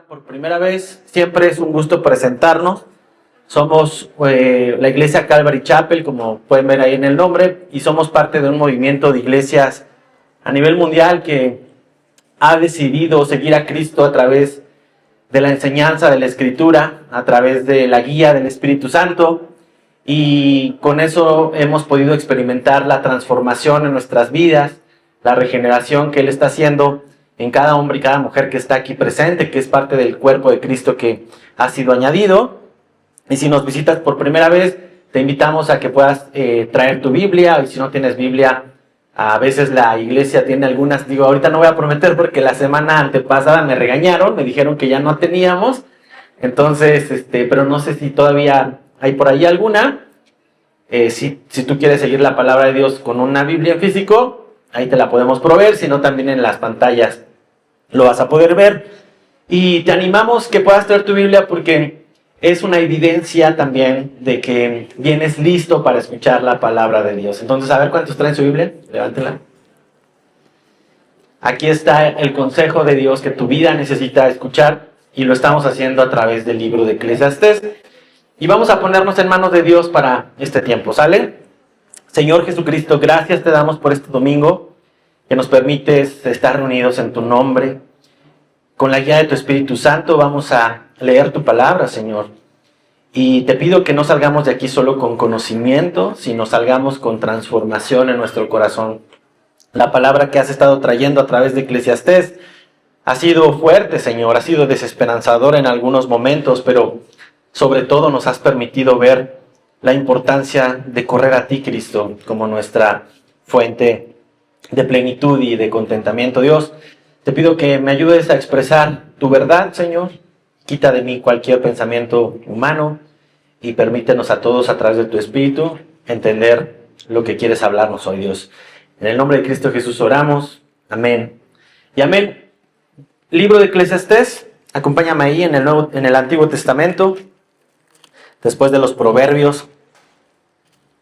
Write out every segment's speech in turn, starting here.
Por primera vez, siempre es un gusto presentarnos. Somos la iglesia Calvary Chapel, como pueden ver ahí en el nombre, y somos parte de un movimiento de iglesias a nivel mundial que ha decidido seguir a Cristo a través de la enseñanza de la Escritura, a través de la guía del Espíritu Santo, y con eso hemos podido experimentar la transformación en nuestras vidas, la regeneración que Él está haciendo en cada hombre y cada mujer que está aquí presente, que es parte del cuerpo de Cristo que ha sido añadido. Y si nos visitas por primera vez, te invitamos a que puedas traer tu Biblia, y si no tienes Biblia, a veces la iglesia tiene algunas, ahorita no voy a prometer porque la semana antepasada me regañaron, me dijeron que ya no teníamos, entonces, pero no sé si todavía hay por ahí alguna. Si tú quieres seguir la palabra de Dios con una Biblia en físico, ahí te la podemos proveer, si no también en las pantallas lo vas a poder ver. Y te animamos que puedas traer tu Biblia porque es una evidencia también de que vienes listo para escuchar la palabra de Dios. Entonces, a ver cuántos traen su Biblia, levántela. Aquí está el consejo de Dios que tu vida necesita escuchar, y lo estamos haciendo a través del libro de Eclesiastés. Y vamos a ponernos en manos de Dios para este tiempo, ¿sale? Señor Jesucristo, gracias te damos por este domingo, que nos permites estar reunidos en tu nombre. Con la guía de tu Espíritu Santo vamos a leer tu palabra, Señor. Y te pido que no salgamos de aquí solo con conocimiento, sino salgamos con transformación en nuestro corazón. La palabra que has estado trayendo a través de Eclesiastés ha sido fuerte, Señor, ha sido desesperanzadora en algunos momentos, pero sobre todo nos has permitido ver la importancia de correr a ti, Cristo, como nuestra fuente de plenitud y de contentamiento. Dios, te pido que me ayudes a expresar tu verdad, Señor. Quita de mí cualquier pensamiento humano y permítenos a todos, a través de tu Espíritu, entender lo que quieres hablarnos hoy, Dios. En el nombre de Cristo Jesús oramos. Amén y amén. Libro de Eclesiastés, acompáñame ahí en el Antiguo Testamento. Después de los Proverbios,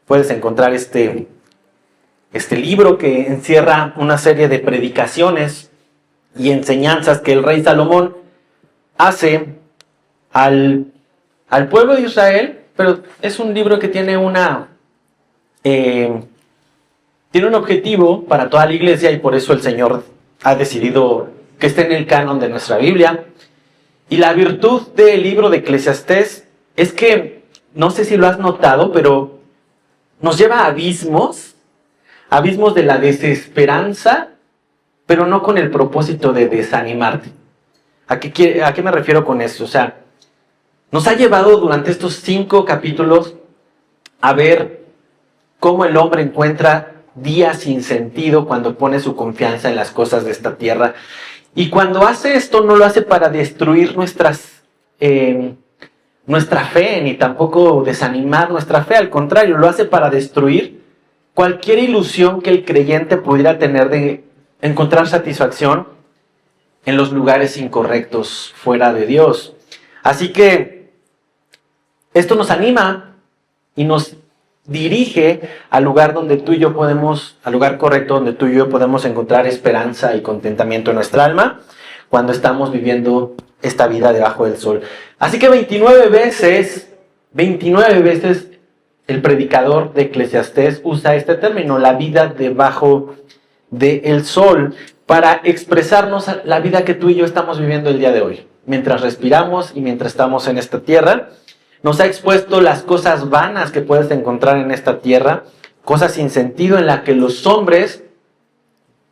puedes encontrar este libro que encierra una serie de predicaciones y enseñanzas que el rey Salomón hace al pueblo de Israel, pero es un libro que tiene un objetivo para toda la iglesia, y por eso el Señor ha decidido que esté en el canon de nuestra Biblia. Y la virtud del libro de Eclesiastés es que, no sé si lo has notado, pero nos lleva a abismos de la desesperanza, pero no con el propósito de desanimarte. ¿A qué me refiero con eso? O sea, nos ha llevado durante estos 5 capítulos a ver cómo el hombre encuentra días sin sentido cuando pone su confianza en las cosas de esta tierra. Y cuando hace esto, no lo hace para destruir nuestra fe, ni tampoco desanimar nuestra fe. Al contrario, lo hace para destruir cualquier ilusión que el creyente pudiera tener de encontrar satisfacción en los lugares incorrectos, fuera de Dios. Así que esto nos anima y nos dirige al lugar al lugar correcto donde tú y yo podemos encontrar esperanza y contentamiento en nuestra alma cuando estamos viviendo esta vida debajo del sol. Así que 29 veces el predicador de Eclesiastés usa este término, la vida debajo del sol, para expresarnos la vida que tú y yo estamos viviendo el día de hoy. Mientras respiramos y mientras estamos en esta tierra, nos ha expuesto las cosas vanas que puedes encontrar en esta tierra, cosas sin sentido en las que los hombres,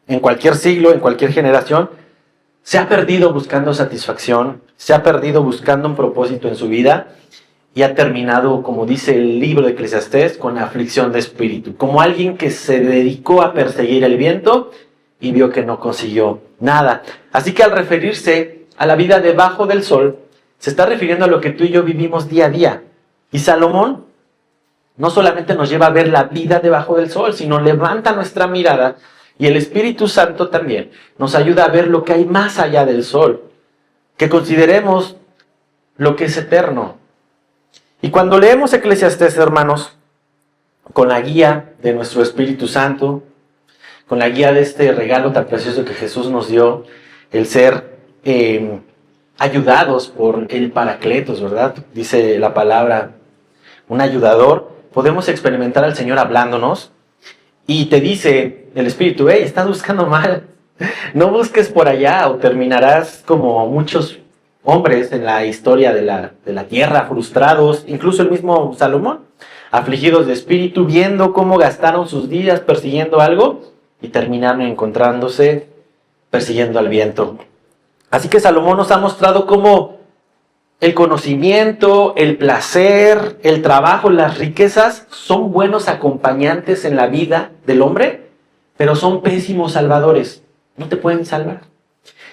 en cualquier siglo, en cualquier generación, se ha perdido buscando satisfacción, se ha perdido buscando un propósito en su vida, y ha terminado, como dice el libro de Eclesiastés, con aflicción de espíritu, como alguien que se dedicó a perseguir el viento y vio que no consiguió nada. Así que al referirse a la vida debajo del sol, se está refiriendo a lo que tú y yo vivimos día a día. Y Salomón no solamente nos lleva a ver la vida debajo del sol, sino levanta nuestra mirada, y el Espíritu Santo también nos ayuda a ver lo que hay más allá del sol, que consideremos lo que es eterno. Y cuando leemos Eclesiastés, hermanos, con la guía de nuestro Espíritu Santo, con la guía de este regalo tan precioso que Jesús nos dio, el ser ayudados por el Paracletos, ¿verdad? Dice la palabra, un ayudador. Podemos experimentar al Señor hablándonos y te dice el Espíritu, hey, estás buscando mal. No busques por allá o terminarás como muchos hombres en la historia de la tierra, frustrados, incluso el mismo Salomón, afligidos de espíritu, viendo cómo gastaron sus días persiguiendo algo y terminaron encontrándose persiguiendo al viento. Así que Salomón nos ha mostrado cómo el conocimiento, el placer, el trabajo, las riquezas son buenos acompañantes en la vida del hombre, pero son pésimos salvadores. No te pueden salvar.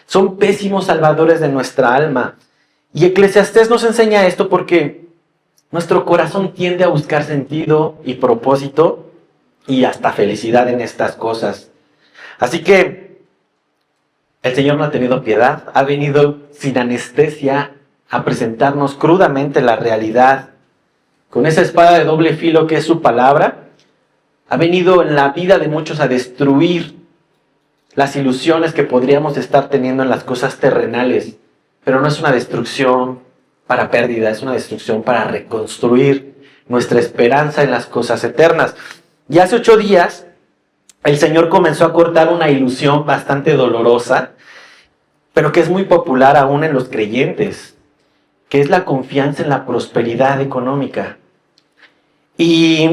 Son pésimos salvadores de nuestra alma. Y Eclesiastés nos enseña esto porque nuestro corazón tiende a buscar sentido y propósito y hasta felicidad en estas cosas. Así que el Señor no ha tenido piedad, ha venido sin anestesia a presentarnos crudamente la realidad. Con esa espada de doble filo que es su palabra, ha venido en la vida de muchos a destruir las ilusiones que podríamos estar teniendo en las cosas terrenales, pero no es una destrucción para pérdida, es una destrucción para reconstruir nuestra esperanza en las cosas eternas. Y hace 8 días, el Señor comenzó a cortar una ilusión bastante dolorosa, pero que es muy popular aún en los creyentes, que es la confianza en la prosperidad económica. Y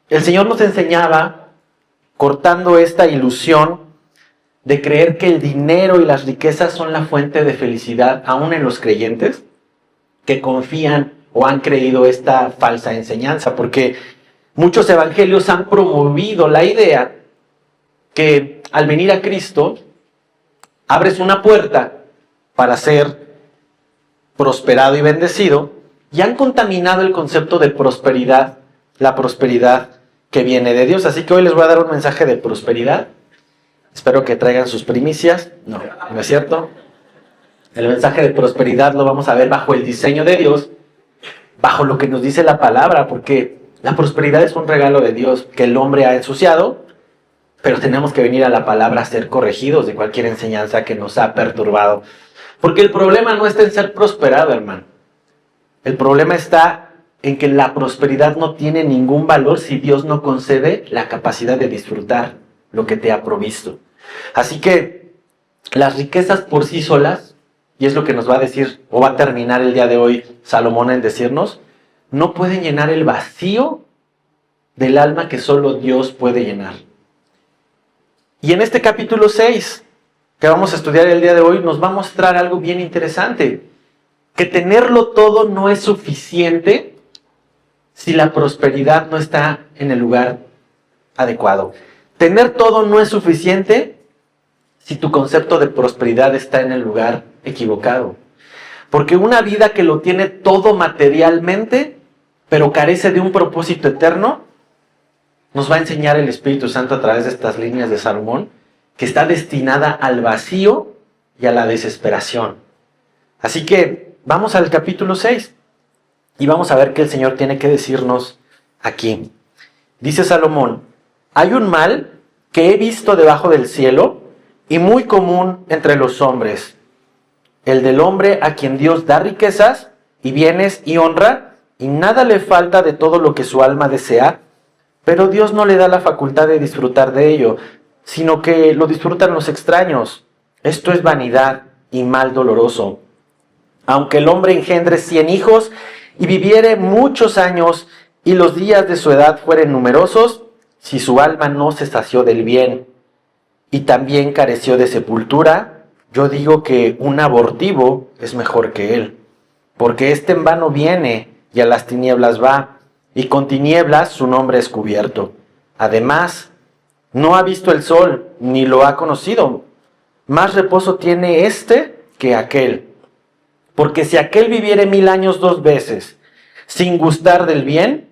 el Señor nos enseñaba, cortando esta ilusión, de creer que el dinero y las riquezas son la fuente de felicidad, aún en los creyentes que confían o han creído esta falsa enseñanza, porque muchos evangelios han promovido la idea que al venir a Cristo abres una puerta para ser prosperado y bendecido, y han contaminado el concepto de prosperidad, la prosperidad que viene de Dios. Así que hoy les voy a dar un mensaje de prosperidad. Espero que traigan sus primicias. No, no es cierto. El mensaje de prosperidad lo vamos a ver bajo el diseño de Dios, bajo lo que nos dice la palabra, porque la prosperidad es un regalo de Dios que el hombre ha ensuciado, pero tenemos que venir a la palabra a ser corregidos de cualquier enseñanza que nos ha perturbado. Porque el problema no está en ser prosperado, hermano. El problema está en que la prosperidad no tiene ningún valor si Dios no concede la capacidad de disfrutar lo que te ha provisto. Así que las riquezas por sí solas, y es lo que nos va a decir, o va a terminar el día de hoy Salomón en decirnos, no pueden llenar el vacío del alma que solo Dios puede llenar. Y en este capítulo 6, que vamos a estudiar el día de hoy, nos va a mostrar algo bien interesante, que tenerlo todo no es suficiente si la prosperidad no está en el lugar adecuado. Tener todo no es suficiente si tu concepto de prosperidad está en el lugar equivocado. Porque una vida que lo tiene todo materialmente, pero carece de un propósito eterno, nos va a enseñar el Espíritu Santo a través de estas líneas de Salomón, que está destinada al vacío y a la desesperación. Así que vamos al capítulo 6 y vamos a ver qué el Señor tiene que decirnos aquí. Dice Salomón, hay un mal que he visto debajo del cielo y muy común entre los hombres, el del hombre a quien Dios da riquezas y bienes y honra, y nada le falta de todo lo que su alma desea, pero Dios no le da la facultad de disfrutar de ello, sino que lo disfrutan los extraños. Esto es vanidad y mal doloroso. Aunque el hombre engendre 100 hijos y viviere muchos años y los días de su edad fueren numerosos, si su alma no se sació del bien y también careció de sepultura, yo digo que un abortivo es mejor que él, porque éste en vano viene y a las tinieblas va, y con tinieblas su nombre es cubierto. Además, no ha visto el sol, ni lo ha conocido. Más reposo tiene éste que aquel. Porque si aquel viviere 1000 años 2 veces, sin gustar del bien,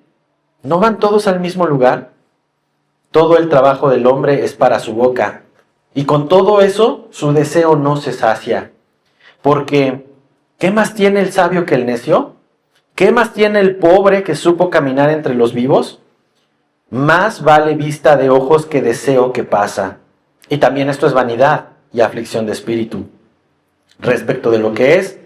¿no van todos al mismo lugar? Todo el trabajo del hombre es para su boca, y con todo eso su deseo no se sacia. Porque, ¿qué más tiene el sabio que el necio? ¿Qué más tiene el pobre que supo caminar entre los vivos? Más vale vista de ojos que deseo que pasa. Y también esto es vanidad y aflicción de espíritu. Respecto de lo que es,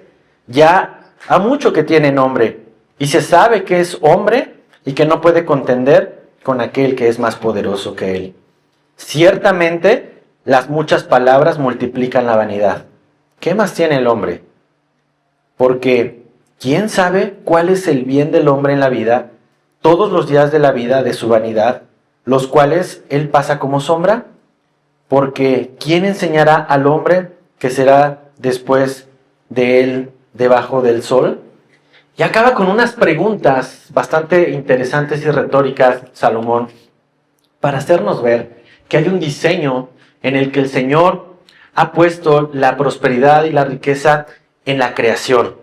Ya ha mucho que tiene nombre, y se sabe que es hombre y que no puede contender con aquel que es más poderoso que él. Ciertamente, las muchas palabras multiplican la vanidad. ¿Qué más tiene el hombre? Porque ¿quién sabe cuál es el bien del hombre en la vida, todos los días de la vida de su vanidad, los cuales él pasa como sombra? Porque ¿quién enseñará al hombre que será después de él debajo del sol? Y acaba con unas preguntas bastante interesantes y retóricas, Salomón, para hacernos ver que hay un diseño en el que el Señor ha puesto la prosperidad y la riqueza en la creación.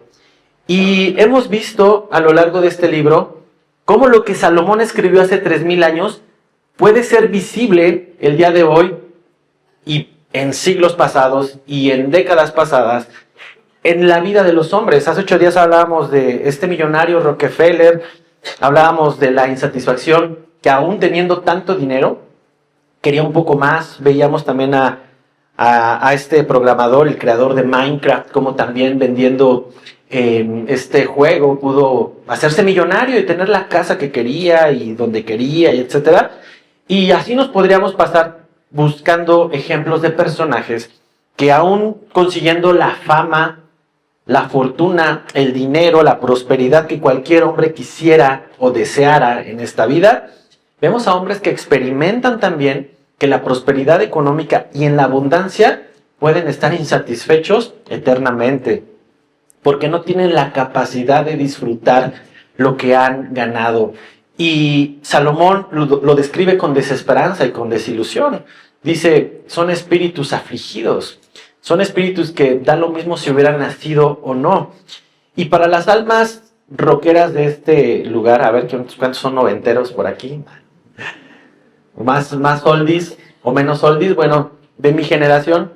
Y hemos visto a lo largo de este libro cómo lo que Salomón escribió hace 3000 años puede ser visible el día de hoy y en siglos pasados y en décadas pasadas en la vida de los hombres. Hace 8 días hablábamos de este millonario Rockefeller, hablábamos de la insatisfacción que aún teniendo tanto dinero, quería un poco más. Veíamos también a este programador, el creador de Minecraft, como también vendiendo este juego pudo hacerse millonario y tener la casa que quería y donde quería, y etcétera. Y así nos podríamos pasar buscando ejemplos de personajes que aún consiguiendo la fama, la fortuna, el dinero, la prosperidad que cualquier hombre quisiera o deseara en esta vida, vemos a hombres que experimentan también que la prosperidad económica y en la abundancia pueden estar insatisfechos eternamente, porque no tienen la capacidad de disfrutar lo que han ganado. Y Salomón lo describe con desesperanza y con desilusión. Dice, son espíritus afligidos, son espíritus que da lo mismo si hubieran nacido o no. Y para las almas rockeras de este lugar, a ver cuántos son noventeros por aquí, más oldies o menos oldies, bueno, de mi generación,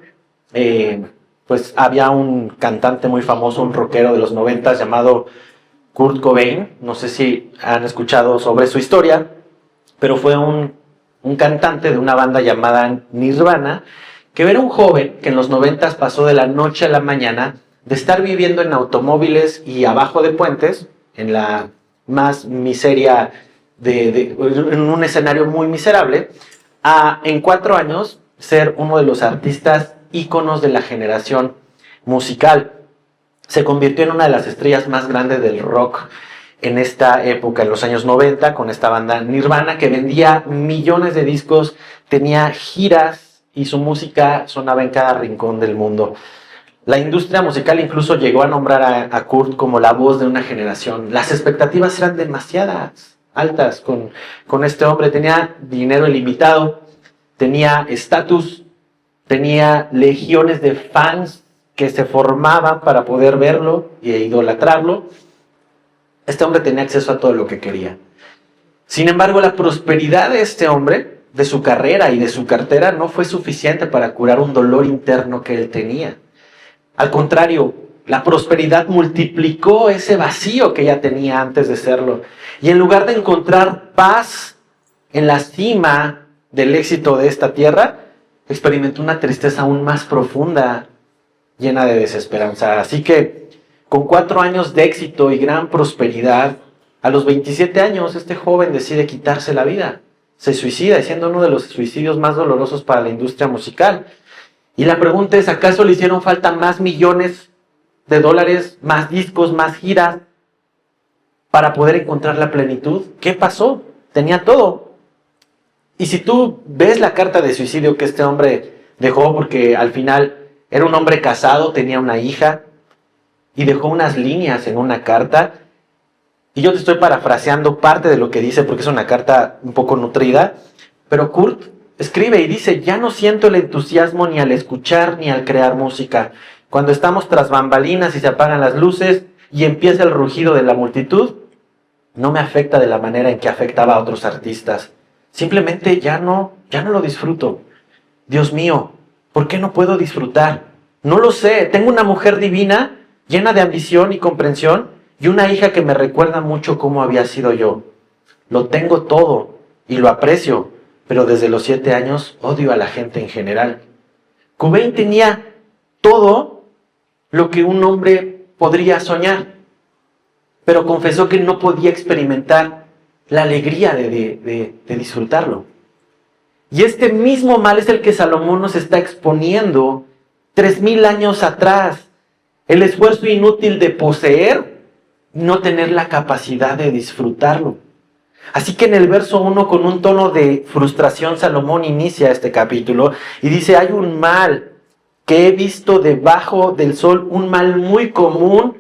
pues había un cantante muy famoso, un rockero de los 90 llamado Kurt Cobain. No sé si han escuchado sobre su historia, pero fue un cantante de una banda llamada Nirvana, que era un joven que en los 90 pasó de la noche a la mañana de estar viviendo en automóviles y abajo de puentes, en la más miseria, en un escenario muy miserable, a en 4 años ser uno de los artistas íconos de la generación musical. Se convirtió en una de las estrellas más grandes del rock en esta época, en los años 90, con esta banda Nirvana, que vendía millones de discos, tenía giras y su música sonaba en cada rincón del mundo. La industria musical incluso llegó a nombrar a Kurt como la voz de una generación. Las expectativas eran demasiadas altas con este hombre. Tenía dinero ilimitado, tenía estatus, tenía legiones de fans que se formaban para poder verlo e idolatrarlo. Este hombre tenía acceso a todo lo que quería. Sin embargo, la prosperidad de este hombre, de su carrera y de su cartera, no fue suficiente para curar un dolor interno que él tenía. Al contrario, la prosperidad multiplicó ese vacío que ya tenía antes de serlo. Y en lugar de encontrar paz en la cima del éxito de esta tierra, experimentó una tristeza aún más profunda, llena de desesperanza. Así que, con 4 años de éxito y gran prosperidad, a los 27 años, este joven decide quitarse la vida. Se suicida, siendo uno de los suicidios más dolorosos para la industria musical. Y la pregunta es, ¿acaso le hicieron falta más millones de dólares, más discos, más giras, para poder encontrar la plenitud? ¿Qué pasó? Tenía todo. Y si tú ves la carta de suicidio que este hombre dejó, porque al final era un hombre casado, tenía una hija, y dejó unas líneas en una carta, y yo te estoy parafraseando parte de lo que dice, porque es una carta un poco nutrida, pero Kurt escribe y dice, ya no siento el entusiasmo ni al escuchar ni al crear música. Cuando estamos tras bambalinas y se apagan las luces y empieza el rugido de la multitud, no me afecta de la manera en que afectaba a otros artistas. Simplemente ya no lo disfruto. Dios mío, ¿por qué no puedo disfrutar? No lo sé, tengo una mujer divina, llena de ambición y comprensión, y una hija que me recuerda mucho cómo había sido yo. Lo tengo todo y lo aprecio, pero desde los 7 años odio a la gente en general. Cobain tenía todo lo que un hombre podría soñar, pero confesó que no podía experimentar la alegría de disfrutarlo. Y este mismo mal es el que Salomón nos está exponiendo 3000 años atrás. El esfuerzo inútil de poseer y no tener la capacidad de disfrutarlo. Así que en el verso 1, con un tono de frustración, Salomón inicia este capítulo y dice: hay un mal que he visto debajo del sol, un mal muy común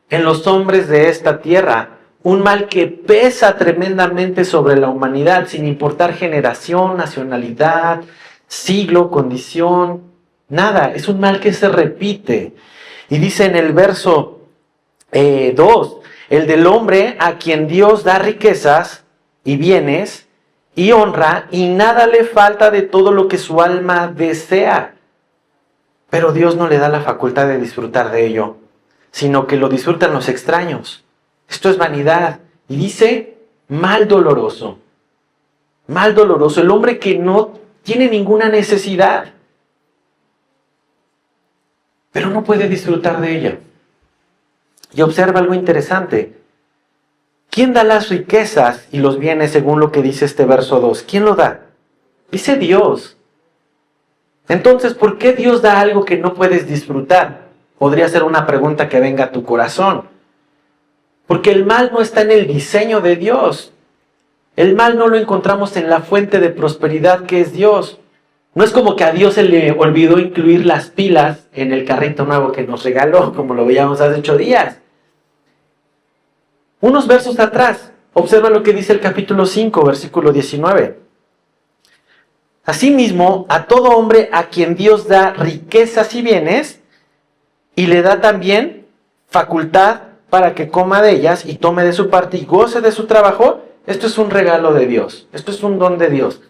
en los hombres de esta tierra, un mal que pesa tremendamente sobre la humanidad, sin importar generación, nacionalidad, siglo, condición, nada. Es un mal que se repite. Y dice en el verso 2, el del hombre a quien Dios da riquezas y bienes y honra, y nada le falta de todo lo que su alma desea. Pero Dios no le da la facultad de disfrutar de ello, sino que lo disfrutan los extraños. Esto es vanidad. Y dice, mal doloroso. Mal doloroso. El hombre que no tiene ninguna necesidad, pero no puede disfrutar de ella. Y observa algo interesante. ¿Quién da las riquezas y los bienes según lo que dice este verso 2? ¿Quién lo da? Dice Dios. Entonces, ¿por qué Dios da algo que no puedes disfrutar? Podría ser una pregunta que venga a tu corazón. Porque el mal no está en el diseño de Dios. El mal no lo encontramos en la fuente de prosperidad que es Dios. No es como que a Dios se le olvidó incluir las pilas en el carrito nuevo que nos regaló, como lo veíamos hace 8 días. Unos versos atrás, observa lo que dice el capítulo 5, versículo 19. Asimismo, a todo hombre a quien Dios da riquezas y bienes, y le da también facultad para que coma de ellas y tome de su parte y goce de su trabajo, esto es un regalo de Dios, esto es un don de Dios.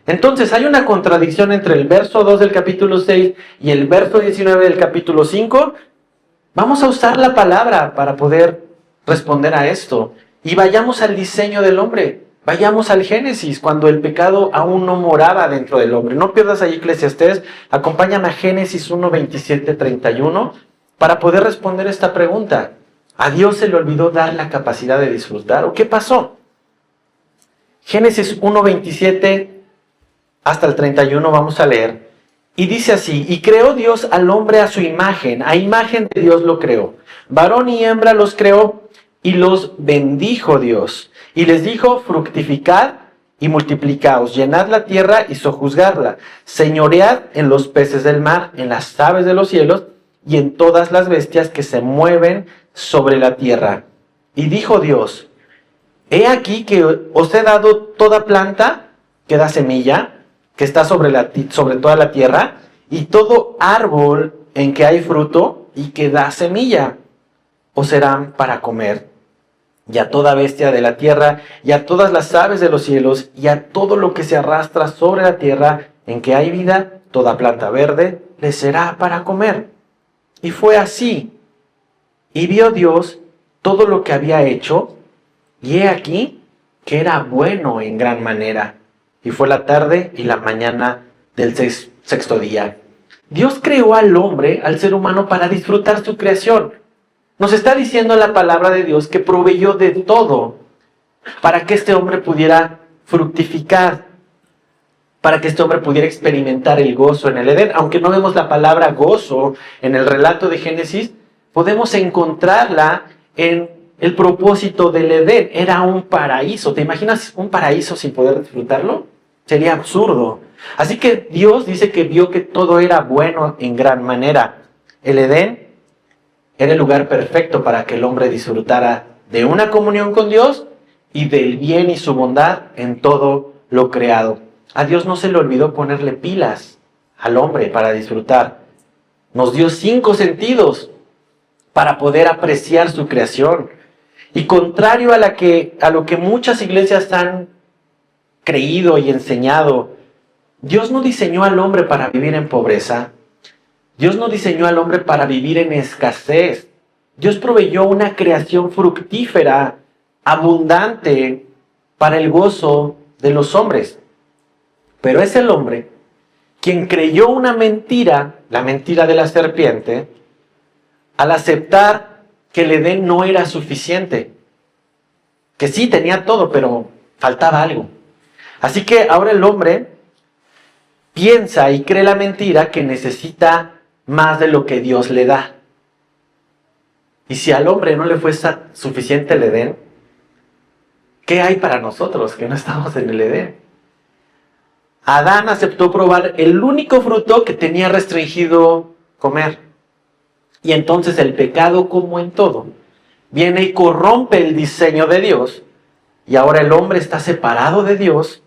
Entonces hay una contradicción entre el verso 2 del capítulo 6 y el verso 19 del capítulo 5. Vamos a usar la palabra para poder responder a esto. Y vayamos al diseño del hombre. Vayamos al Génesis, cuando el pecado aún no moraba dentro del hombre. No pierdas ahí Eclesiastés. Acompáñame a Génesis 1, 27, 31 para poder responder esta pregunta. ¿A Dios se le olvidó dar la capacidad de disfrutar? ¿O qué pasó? Génesis 1, 27 hasta el 31 vamos a leer. Y dice así: y creó Dios al hombre a su imagen. A imagen de Dios lo creó. Varón y hembra los creó y los bendijo Dios. Y les dijo: fructificad y multiplicaos, llenad la tierra y sojuzgadla, señoread en los peces del mar, en las aves de los cielos y en todas las bestias que se mueven sobre la tierra. Y dijo Dios: he aquí que os he dado toda planta que da semilla, que está sobre toda la tierra, y todo árbol en que hay fruto y que da semilla, os serán para comer. Y a toda bestia de la tierra, y a todas las aves de los cielos, y a todo lo que se arrastra sobre la tierra, en que hay vida, toda planta verde, les será para comer. Y fue así. Y vio Dios todo lo que había hecho, y he aquí que era bueno en gran manera. Y fue la tarde y la mañana del sexto día. Dios creó al hombre, al ser humano, para disfrutar su creación. Nos está diciendo la palabra de Dios que proveyó de todo para que este hombre pudiera fructificar, para que este hombre pudiera experimentar el gozo en el Edén. Aunque no vemos la palabra gozo en el relato de Génesis, podemos encontrarla en el propósito del Edén. Era un paraíso. ¿Te imaginas un paraíso sin poder disfrutarlo? Sería absurdo. Así que Dios dice que vio que todo era bueno en gran manera. El Edén era el lugar perfecto para que el hombre disfrutara de una comunión con Dios y del bien y su bondad en todo lo creado. A Dios no se le olvidó ponerle pilas al hombre para disfrutar. Nos dio 5 sentidos para poder apreciar su creación. Y contrario a lo que muchas iglesias han creído y enseñado, Dios no diseñó al hombre para vivir en pobreza. Dios no diseñó al hombre para vivir en escasez. Dios proveyó una creación fructífera, abundante, para el gozo de los hombres. Pero es el hombre quien creyó una mentira, la mentira de la serpiente, al aceptar que el Edén no era suficiente. Que sí, tenía todo, pero faltaba algo. Así que ahora el hombre piensa y cree la mentira que necesita más de lo que Dios le da. Y si al hombre no le fue suficiente el Edén, ¿qué hay para nosotros que no estamos en el Edén? Adán aceptó probar el único fruto que tenía restringido comer. Y entonces el pecado, como en todo, viene y corrompe el diseño de Dios. Y ahora el hombre está separado de Dios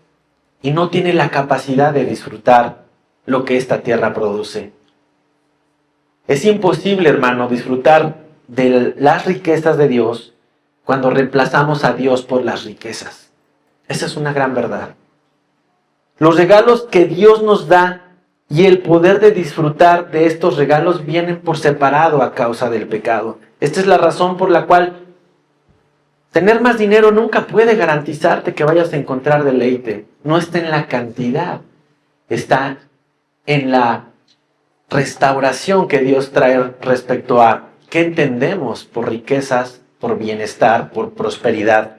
y no tiene la capacidad de disfrutar lo que esta tierra produce. Es imposible, hermano, disfrutar de las riquezas de Dios cuando reemplazamos a Dios por las riquezas. Esa es una gran verdad. Los regalos que Dios nos da y el poder de disfrutar de estos regalos vienen por separado a causa del pecado. Esta es la razón por la cual tener más dinero nunca puede garantizarte que vayas a encontrar deleite. No está en la cantidad, está en la restauración que Dios trae respecto a qué entendemos por riquezas, por bienestar, por prosperidad,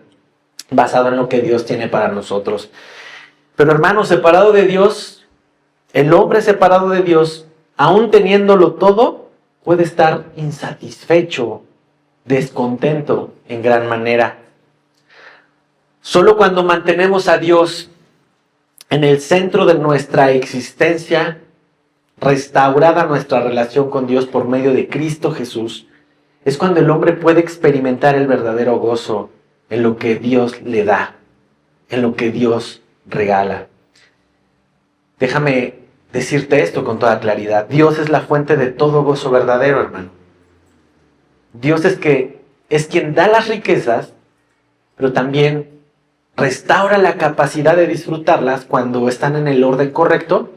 basado en lo que Dios tiene para nosotros. Pero hermano, separado de Dios, el hombre separado de Dios, aún teniéndolo todo, puede estar insatisfecho, descontento en gran manera. Solo cuando mantenemos a Dios en el centro de nuestra existencia, restaurada nuestra relación con Dios por medio de Cristo Jesús, es cuando el hombre puede experimentar el verdadero gozo en lo que Dios le da, en lo que Dios regala. Déjame decirte esto con toda claridad. Dios es la fuente de todo gozo verdadero, hermano. Dios es quien da las riquezas, pero también restaura la capacidad de disfrutarlas cuando están en el orden correcto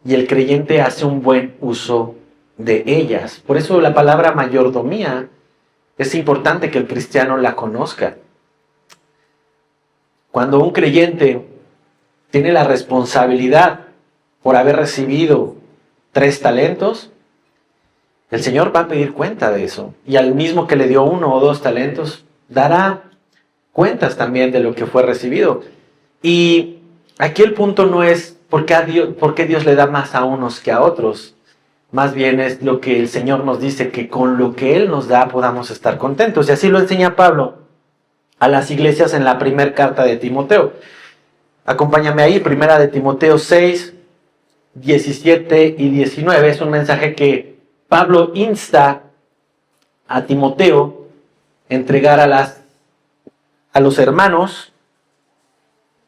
y el creyente hace un buen uso de ellas. Por eso la palabra mayordomía es importante que el cristiano la conozca. Cuando un creyente tiene la responsabilidad por haber recibido 3 talentos, el Señor va a pedir cuenta de eso. Y al mismo que le dio 1 o 2 talentos, dará cuentas también de lo que fue recibido. Y aquí el punto no es por qué Dios le da más a unos que a otros. Más bien es lo que el Señor nos dice, que con lo que Él nos da podamos estar contentos. Y así lo enseña Pablo a las iglesias en la primera carta de Timoteo. Acompáñame ahí, primera de Timoteo 6, 17 y 19. Es un mensaje que Pablo insta a Timoteo a entregar a los hermanos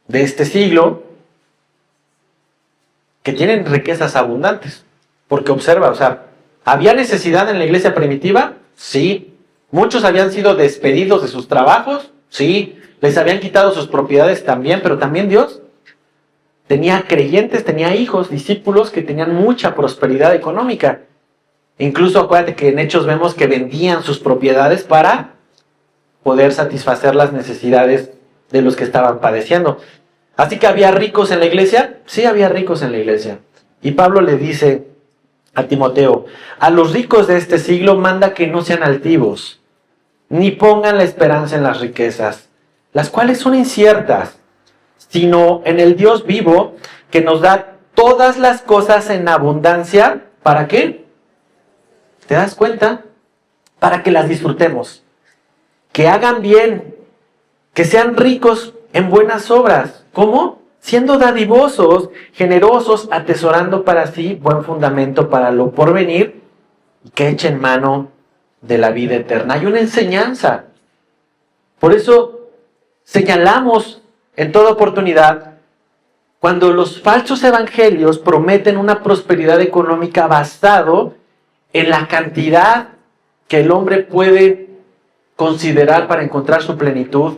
de este siglo que tienen riquezas abundantes. Porque observa, ¿había necesidad en la iglesia primitiva? Sí. ¿Muchos habían sido despedidos de sus trabajos? Sí. Les habían quitado sus propiedades también, pero también Dios tenía creyentes, tenía hijos, discípulos que tenían mucha prosperidad económica. Incluso acuérdate que en Hechos vemos que vendían sus propiedades para poder satisfacer las necesidades de los que estaban padeciendo. Así que ¿había ricos en la iglesia? Sí, había ricos en la iglesia. Y Pablo le dice a Timoteo, a los ricos de este siglo manda que no sean altivos, ni pongan la esperanza en las riquezas, las cuales son inciertas, sino en el Dios vivo que nos da todas las cosas en abundancia. ¿Para qué? ¿Te das cuenta? Para que las disfrutemos, que hagan bien, que sean ricos en buenas obras. ¿Cómo? Siendo dadivosos, generosos, atesorando para sí buen fundamento para lo porvenir, y que echen mano de la vida eterna. Hay una enseñanza. Por eso señalamos en toda oportunidad cuando los falsos evangelios prometen una prosperidad económica basado en la cantidad que el hombre puede considerar para encontrar su plenitud,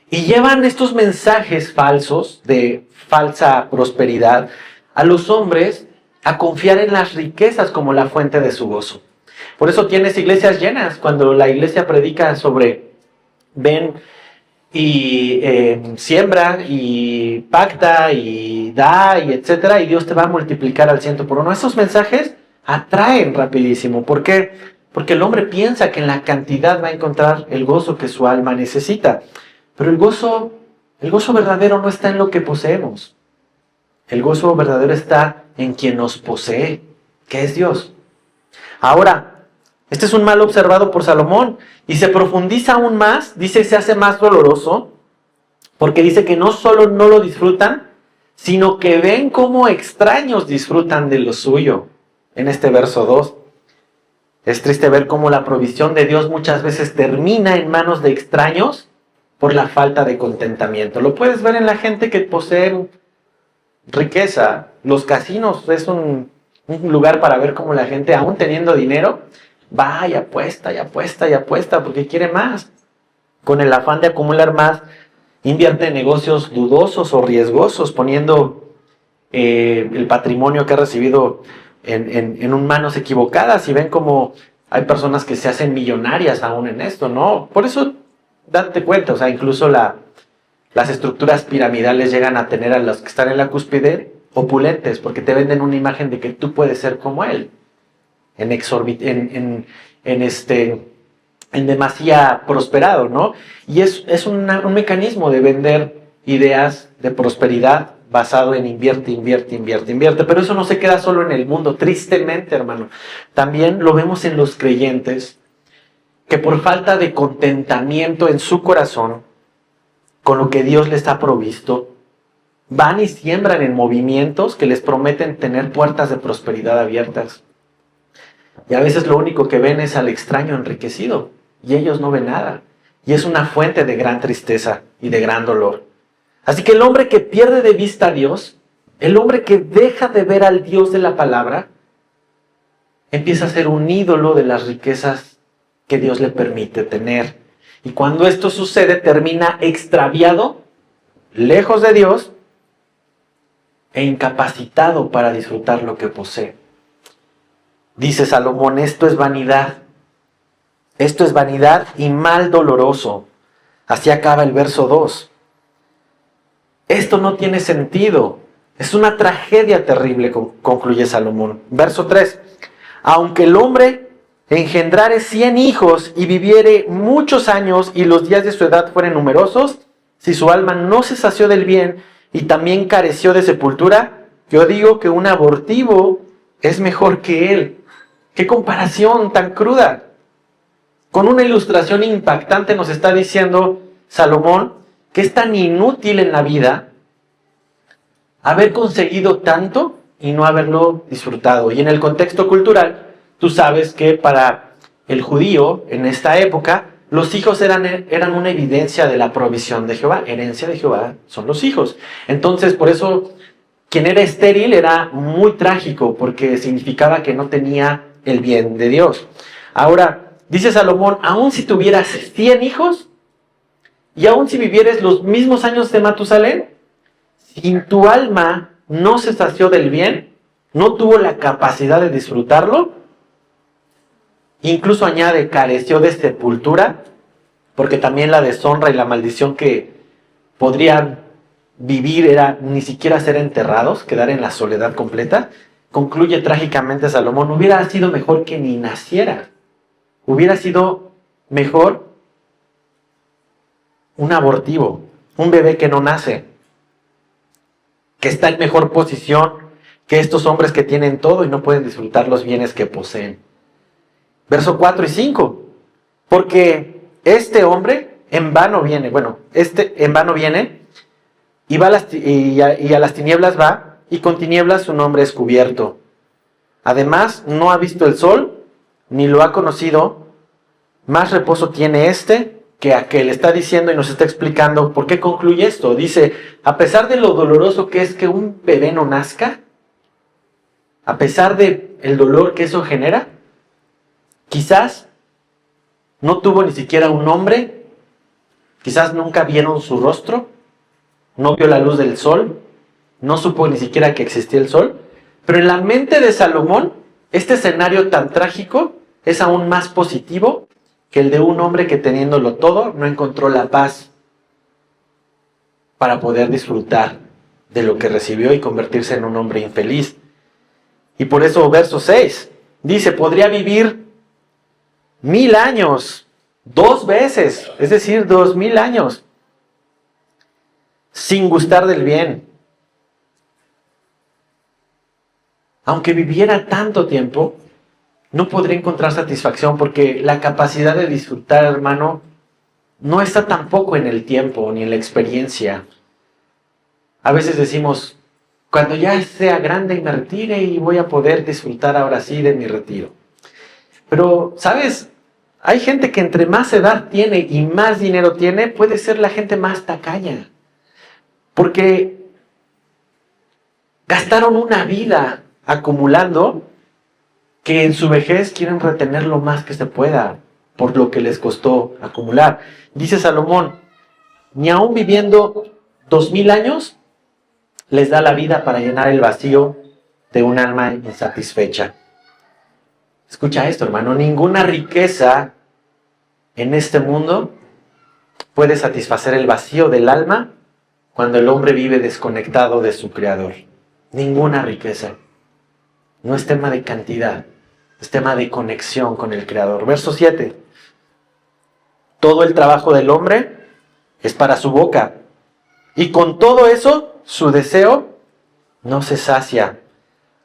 y llevan estos mensajes falsos de falsa prosperidad a los hombres a confiar en las riquezas como la fuente de su gozo. Por eso tienes iglesias llenas. Cuando la iglesia predica sobre ven y siembra y pacta y da y etcétera, y Dios te va a multiplicar al 100 por 1. Esos mensajes atraen rapidísimo. ¿Por qué? porque el hombre piensa que en la cantidad va a encontrar el gozo que su alma necesita. Pero el gozo verdadero no está en lo que poseemos. El gozo verdadero está en quien nos posee, que es Dios. Ahora, este es un mal observado por Salomón y se profundiza aún más, dice, se hace más doloroso, porque dice que no solo no lo disfrutan, sino que ven cómo extraños disfrutan de lo suyo. En este verso 2, es triste ver cómo la provisión de Dios muchas veces termina en manos de extraños por la falta de contentamiento. Lo puedes ver en la gente que posee riqueza. Los casinos es un lugar para ver cómo la gente, aún teniendo dinero, va y apuesta y apuesta y apuesta porque quiere más. Con el afán de acumular más, invierte en negocios dudosos o riesgosos, poniendo el patrimonio que ha recibido en manos equivocadas, y ven como hay personas que se hacen millonarias aún en esto, ¿no? Por eso, date cuenta, o sea, incluso las estructuras piramidales llegan a tener a los que están en la cúspide opulentes, porque te venden una imagen de que tú puedes ser como él, en demasía prosperado, ¿no? Y es un mecanismo de vender ideas de prosperidad basado en invierte, pero eso no se queda solo en el mundo, tristemente, hermano. También lo vemos en los creyentes, que por falta de contentamiento en su corazón con lo que Dios les ha provisto, van y siembran en movimientos que les prometen tener puertas de prosperidad abiertas. Y a veces lo único que ven es al extraño enriquecido, y ellos no ven nada. Y es una fuente de gran tristeza y de gran dolor. Así que el hombre que pierde de vista a Dios, el hombre que deja de ver al Dios de la palabra, empieza a ser un ídolo de las riquezas que Dios le permite tener. Y cuando esto sucede, termina extraviado, lejos de Dios, e incapacitado para disfrutar lo que posee. Dice Salomón, esto es vanidad y mal doloroso. Así acaba el verso 2. Esto no tiene sentido. Es una tragedia terrible, concluye Salomón. Verso 3. Aunque el hombre engendrare 100 hijos y viviere muchos años y los días de su edad fueren numerosos, si su alma no se sació del bien y también careció de sepultura, yo digo que un abortivo es mejor que él. ¡Qué comparación tan cruda! Con una ilustración impactante nos está diciendo Salomón que es tan inútil en la vida haber conseguido tanto y no haberlo disfrutado. Y en el contexto cultural, tú sabes que para el judío en esta época, los hijos eran una evidencia de la provisión de Jehová. Herencia de Jehová son los hijos. Entonces, por eso, quien era estéril era muy trágico, porque significaba que no tenía el bien de Dios. Ahora, dice Salomón, aun si tuvieras 100 hijos, y aun si vivieres los mismos años de Matusalén, si tu alma no se sació del bien, no tuvo la capacidad de disfrutarlo, incluso añade, careció de sepultura, porque también la deshonra y la maldición que podrían vivir era ni siquiera ser enterrados, quedar en la soledad completa. Concluye trágicamente Salomón, hubiera sido mejor que ni naciera. Hubiera sido mejor un abortivo, un bebé que no nace, que está en mejor posición que estos hombres que tienen todo y no pueden disfrutar los bienes que poseen. Verso 4 y 5. Porque este hombre en vano viene, y a las tinieblas va, y con tinieblas su nombre es cubierto. Además, no ha visto el sol, ni lo ha conocido, más reposo tiene que aquel. Está diciendo y nos está explicando por qué concluye esto. Dice, a pesar de lo doloroso que es que un bebé no nazca, a pesar de el dolor que eso genera, quizás no tuvo ni siquiera un nombre, quizás nunca vieron su rostro, no vio la luz del sol, no supo ni siquiera que existía el sol, pero en la mente de Salomón, este escenario tan trágico es aún más positivo que el de un hombre que teniéndolo todo no encontró la paz para poder disfrutar de lo que recibió y convertirse en un hombre infeliz. Y por eso verso 6 dice, podría vivir 1000 años, 2 veces, es decir, 2000 años, sin gustar del bien. Aunque viviera tanto tiempo, no podría encontrar satisfacción porque la capacidad de disfrutar, hermano, no está tampoco en el tiempo ni en la experiencia. A veces decimos, cuando ya sea grande y me retire y voy a poder disfrutar ahora sí de mi retiro. Pero, ¿sabes? Hay gente que entre más edad tiene y más dinero tiene, puede ser la gente más tacaña. Porque gastaron una vida acumulando que en su vejez quieren retener lo más que se pueda por lo que les costó acumular. Dice Salomón, ni aun viviendo 2000 años, les da la vida para llenar el vacío de un alma insatisfecha. Escucha esto, hermano, ninguna riqueza en este mundo puede satisfacer el vacío del alma cuando el hombre vive desconectado de su Creador. Ninguna riqueza. No es tema de cantidad, es tema de conexión con el Creador. Verso 7. Todo el trabajo del hombre es para su boca, y con todo eso, su deseo no se sacia.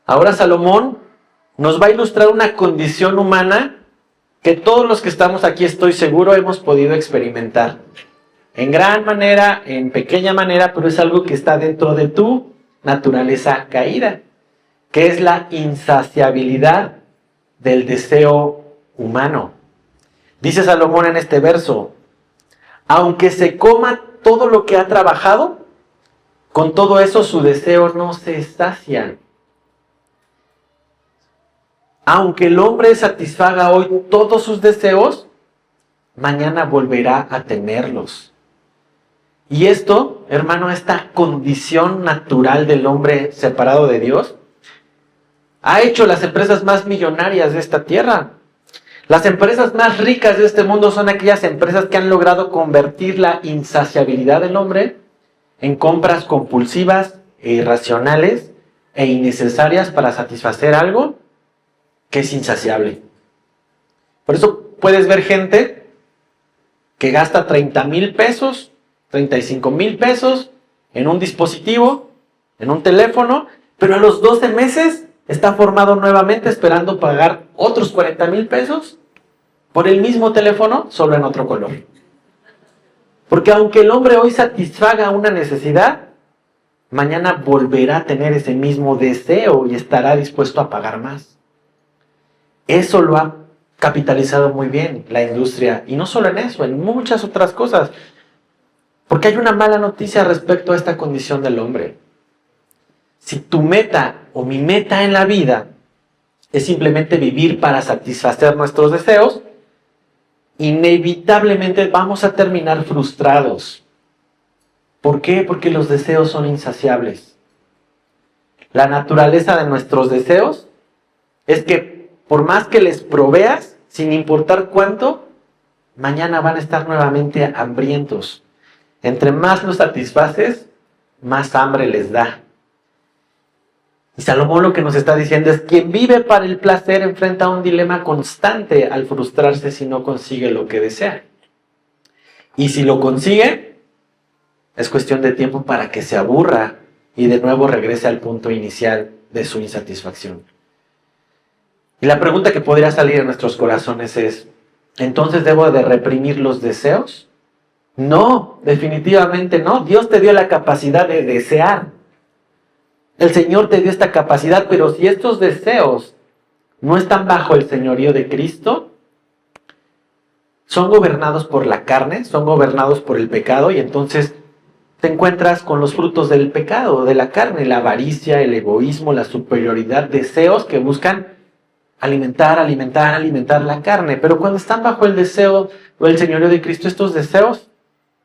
Ahora Salomón nos va a ilustrar una condición humana que todos los que estamos aquí, estoy seguro, hemos podido experimentar. En gran manera, en pequeña manera, pero es algo que está dentro de tu naturaleza caída, que es la insaciabilidad del deseo humano. Dice Salomón en este verso, aunque se coma todo lo que ha trabajado, con todo eso su deseo no se sacia. Aunque el hombre satisfaga hoy todos sus deseos, mañana volverá a tenerlos. Y esto, hermano, esta condición natural del hombre separado de Dios, ha hecho las empresas más millonarias de esta tierra. Las empresas más ricas de este mundo son aquellas empresas que han logrado convertir la insaciabilidad del hombre en compras compulsivas e irracionales e innecesarias para satisfacer algo que es insaciable. Por eso puedes ver gente que gasta 30,000 pesos, 35,000 pesos en un dispositivo, en un teléfono, pero a los 12 meses está formado nuevamente esperando pagar otros 40,000 pesos por el mismo teléfono, solo en otro color. Porque aunque el hombre hoy satisfaga una necesidad, mañana volverá a tener ese mismo deseo y estará dispuesto a pagar más. Eso lo ha capitalizado muy bien la industria, y no solo en eso, en muchas otras cosas. Porque hay una mala noticia respecto a esta condición del hombre. Si tu meta o mi meta en la vida es simplemente vivir para satisfacer nuestros deseos, inevitablemente vamos a terminar frustrados. ¿Por qué? Porque los deseos son insaciables. La naturaleza de nuestros deseos es que por más que les proveas, sin importar cuánto, mañana van a estar nuevamente hambrientos. Entre más los satisfaces, más hambre les da. Y Salomón lo que nos está diciendo es: quien vive para el placer enfrenta un dilema constante al frustrarse si no consigue lo que desea. Y si lo consigue, es cuestión de tiempo para que se aburra y de nuevo regrese al punto inicial de su insatisfacción. Y la pregunta que podría salir en nuestros corazones es: ¿entonces debo de reprimir los deseos? No, definitivamente no. Dios te dio la capacidad de desear. El Señor te dio esta capacidad, pero si estos deseos no están bajo el señorío de Cristo, son gobernados por la carne, son gobernados por el pecado, y entonces te encuentras con los frutos del pecado, de la carne, la avaricia, el egoísmo, la superioridad, deseos que buscan alimentar la carne. Pero cuando están bajo el deseo o el señorío de Cristo, estos deseos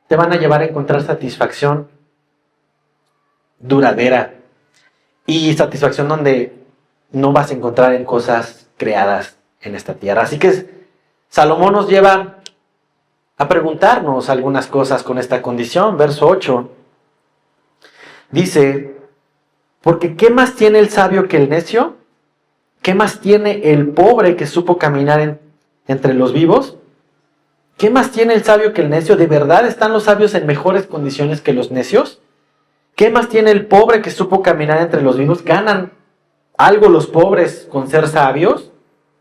te van a llevar a encontrar satisfacción duradera y satisfacción donde no vas a encontrar en cosas creadas en esta tierra. Así que Salomón nos lleva a preguntarnos algunas cosas con esta condición. Verso 8 dice: porque ¿qué más tiene el sabio que el necio? ¿Qué más tiene el pobre que supo caminar entre los vivos? ¿Qué más tiene el sabio que el necio? ¿De verdad están los sabios en mejores condiciones que los necios? ¿Qué más tiene el pobre que supo caminar entre los vivos? ¿Ganan algo los pobres con ser sabios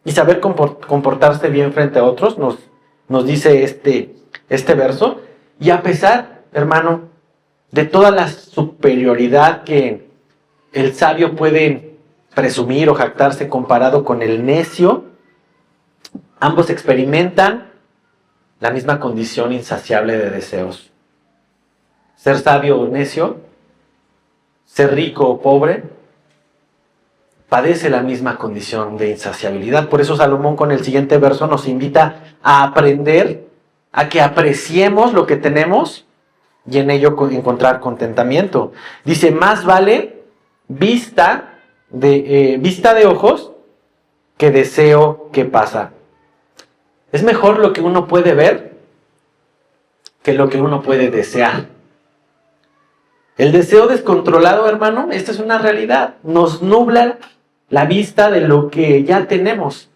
y saber comportarse bien frente a otros? Nos dice este verso. Y a pesar, hermano, de toda la superioridad que el sabio puede presumir o jactarse comparado con el necio, ambos experimentan la misma condición insaciable de deseos. Ser sabio o necio, ser rico o pobre, padece la misma condición de insaciabilidad. Por eso Salomón con el siguiente verso nos invita a aprender, a que apreciemos lo que tenemos y en ello encontrar contentamiento. Dice, más vale vista de ojos que deseo que pasa. Es mejor lo que uno puede ver que lo que uno puede desear. El deseo descontrolado, hermano, esta es una realidad. Nos nubla la vista de lo que ya tenemos.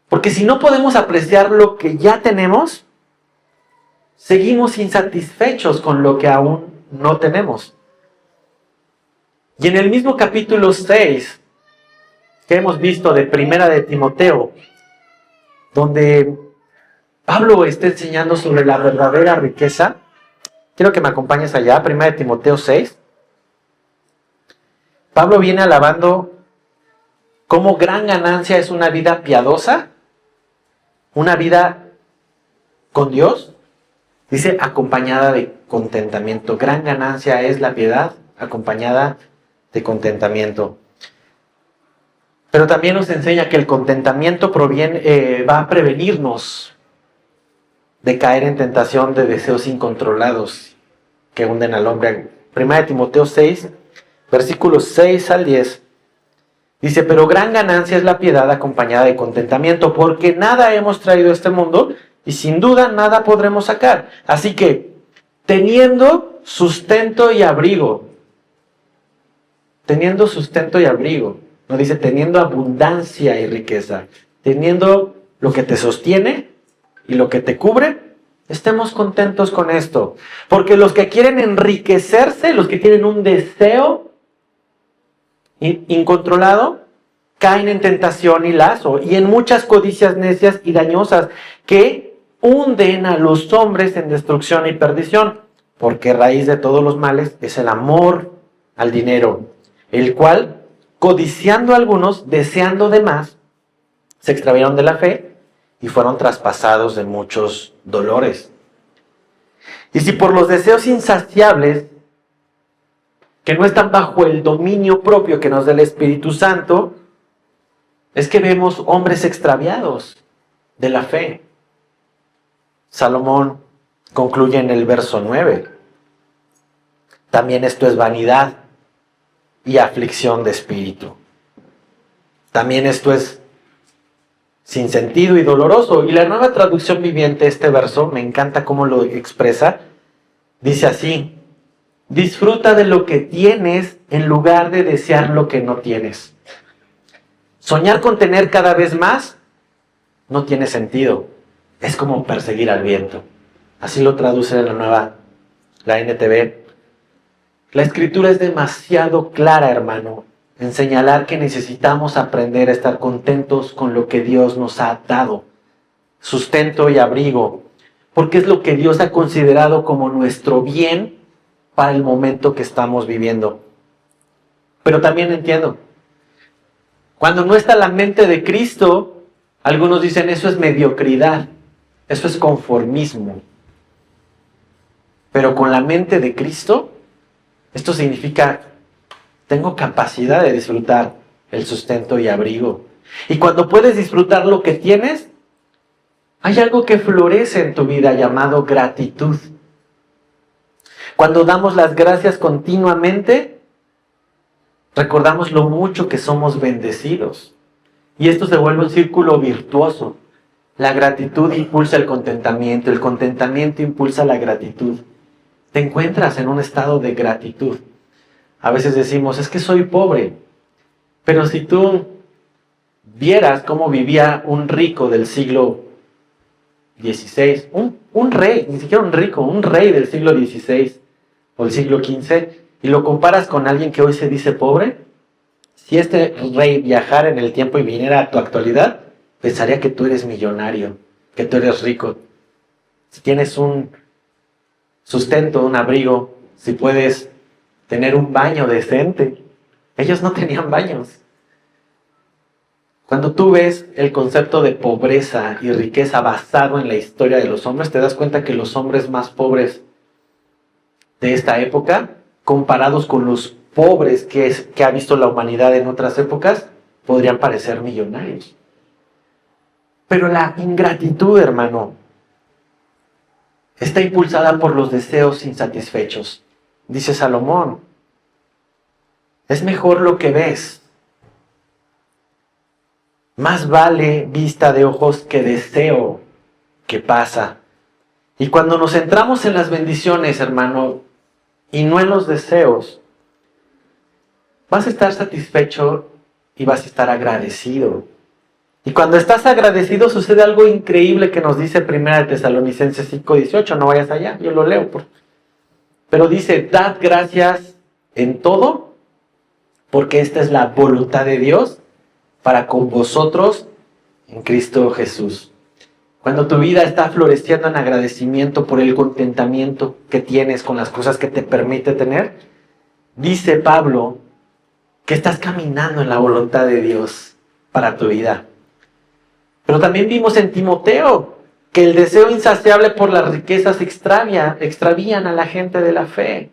Porque si no podemos apreciar lo que ya tenemos, seguimos insatisfechos con lo que aún no tenemos. Y en el mismo capítulo 6 que hemos visto de Primera de Timoteo, donde Pablo está enseñando sobre la verdadera riqueza, quiero que me acompañes allá, 1 Timoteo 6. Pablo viene alabando cómo gran ganancia es una vida piadosa, una vida con Dios. Dice, acompañada de contentamiento. Gran ganancia es la piedad, acompañada de contentamiento. Pero también nos enseña que el contentamiento va a prevenirnos de caer en tentación de deseos incontrolados que hunden al hombre. 1 Timoteo 6, versículos 6 al 10, dice, pero gran ganancia es la piedad acompañada de contentamiento, porque nada hemos traído a este mundo y sin duda nada podremos sacar. Así que, teniendo sustento y abrigo, no dice teniendo abundancia y riqueza, teniendo lo que te sostiene y lo que te cubre, estemos contentos con esto. Porque los que quieren enriquecerse, los que tienen un deseo incontrolado, caen en tentación y lazo, y en muchas codicias necias y dañosas, que hunden a los hombres en destrucción y perdición. Porque raíz de todos los males es el amor al dinero, el cual, codiciando a algunos, deseando de más, se extraviaron de la fe y fueron traspasados de muchos dolores. Y si por los deseos insaciables, que no están bajo el dominio propio que nos da el Espíritu Santo, es que vemos hombres extraviados de la fe. Salomón concluye en el verso 9. También esto es vanidad y aflicción de espíritu. También esto es sin sentido y doloroso. Y la Nueva Traducción Viviente, este verso, me encanta cómo lo expresa. Dice así: disfruta de lo que tienes en lugar de desear lo que no tienes. Soñar con tener cada vez más no tiene sentido. Es como perseguir al viento. Así lo traduce la NTV. La Escritura es demasiado clara, hermano, en señalar que necesitamos aprender a estar contentos con lo que Dios nos ha dado. Sustento y abrigo. Porque es lo que Dios ha considerado como nuestro bien para el momento que estamos viviendo. Pero también entiendo, cuando no está la mente de Cristo, algunos dicen eso es mediocridad, eso es conformismo. Pero con la mente de Cristo, esto significa, tengo capacidad de disfrutar el sustento y abrigo. Y cuando puedes disfrutar lo que tienes, hay algo que florece en tu vida llamado gratitud. Cuando damos las gracias continuamente, recordamos lo mucho que somos bendecidos. Y esto se vuelve un círculo virtuoso. La gratitud impulsa el contentamiento impulsa la gratitud. Te encuentras en un estado de gratitud. A veces decimos, es que soy pobre. Pero si tú vieras cómo vivía un rico del siglo XVI, un rey, ni siquiera un rico, un rey del siglo XVI o el siglo XV, y lo comparas con alguien que hoy se dice pobre, si este rey viajara en el tiempo y viniera a tu actualidad, pensaría que tú eres millonario, que tú eres rico. Si tienes un sustento, un abrigo, si puedes tener un baño decente. Ellos no tenían baños. Cuando tú ves el concepto de pobreza y riqueza basado en la historia de los hombres, te das cuenta que los hombres más pobres de esta época, comparados con los pobres que ha visto la humanidad en otras épocas, podrían parecer millonarios. Pero la ingratitud, hermano, está impulsada por los deseos insatisfechos. Dice Salomón, es mejor lo que ves. Más vale vista de ojos que deseo que pasa. Y cuando nos centramos en las bendiciones, hermano, y no en los deseos, vas a estar satisfecho y vas a estar agradecido. Y cuando estás agradecido sucede algo increíble que nos dice 1 Tesalonicenses 5:18. No vayas allá, yo lo leo. Pero dice, dad gracias en todo, porque esta es la voluntad de Dios para con vosotros en Cristo Jesús. Cuando tu vida está floreciendo en agradecimiento por el contentamiento que tienes con las cosas que te permite tener, dice Pablo que estás caminando en la voluntad de Dios para tu vida. Pero también vimos en Timoteo que el deseo insaciable por las riquezas extravían a la gente de la fe.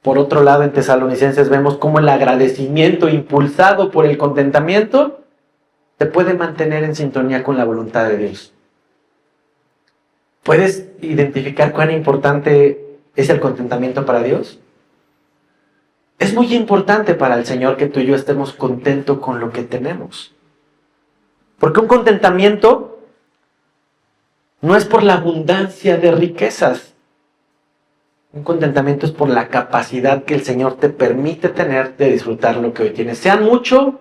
Por otro lado, en Tesalonicenses vemos cómo el agradecimiento impulsado por el contentamiento te puede mantener en sintonía con la voluntad de Dios. ¿Puedes identificar cuán importante es el contentamiento para Dios? Es muy importante para el Señor que tú y yo estemos contentos con lo que tenemos. Porque un contentamiento no es por la abundancia de riquezas. Un contentamiento es por la capacidad que el Señor te permite tener de disfrutar lo que hoy tienes. Sea mucho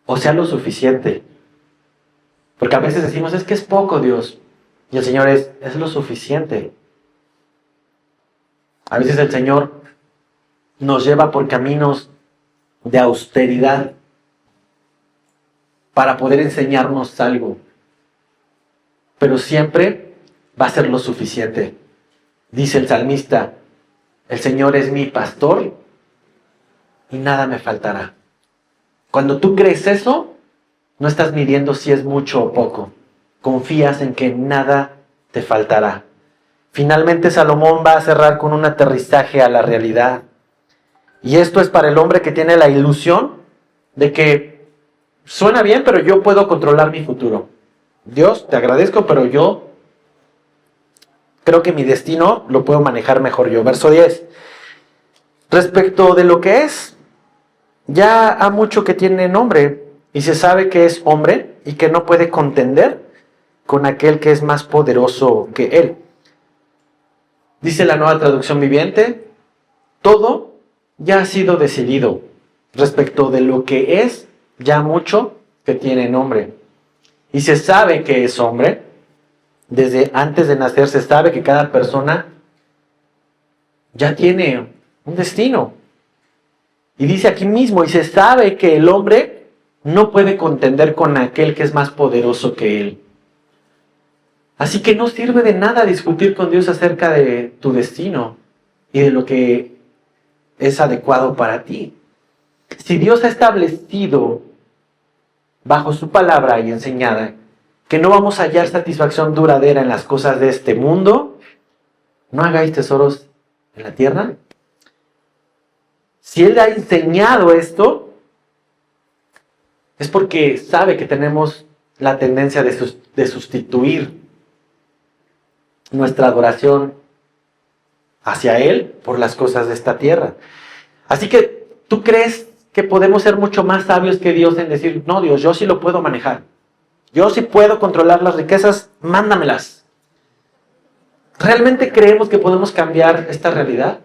o sea lo suficiente. Porque a veces decimos, es que es poco, Dios. Y el Señor es lo suficiente. A veces el Señor nos lleva por caminos de austeridad para poder enseñarnos algo. Pero siempre va a ser lo suficiente. Dice el salmista, el Señor es mi pastor y nada me faltará. Cuando tú crees eso, no estás midiendo si es mucho o poco. Confías en que nada te faltará. Finalmente Salomón va a cerrar con un aterrizaje a la realidad. Y esto es para el hombre que tiene la ilusión de que suena bien, pero yo puedo controlar mi futuro. Dios, te agradezco, pero yo creo que mi destino lo puedo manejar mejor yo. Verso 10. Respecto de lo que es, ya ha mucho que tiene nombre y se sabe que es hombre y que no puede contender con aquel que es más poderoso que él. Dice la Nueva Traducción Viviente, todo ya ha sido decidido. Respecto de lo que es, ya mucho que tiene nombre. Y se sabe que es hombre. Desde antes de nacer se sabe que cada persona ya tiene un destino. Y dice aquí mismo, y se sabe que el hombre no puede contender con aquel que es más poderoso que él. Así que no sirve de nada discutir con Dios acerca de tu destino y de lo que es adecuado para ti. Si Dios ha establecido bajo su palabra y enseñada que no vamos a hallar satisfacción duradera en las cosas de este mundo, no hagáis tesoros en la tierra. Si Él ha enseñado esto, es porque sabe que tenemos la tendencia de sustituir nuestra adoración hacia Él por las cosas de esta tierra. Así que, ¿tú crees que podemos ser mucho más sabios que Dios en decir, no, Dios, yo sí lo puedo manejar? Yo sí puedo controlar las riquezas, mándamelas. ¿Realmente creemos que podemos cambiar esta realidad?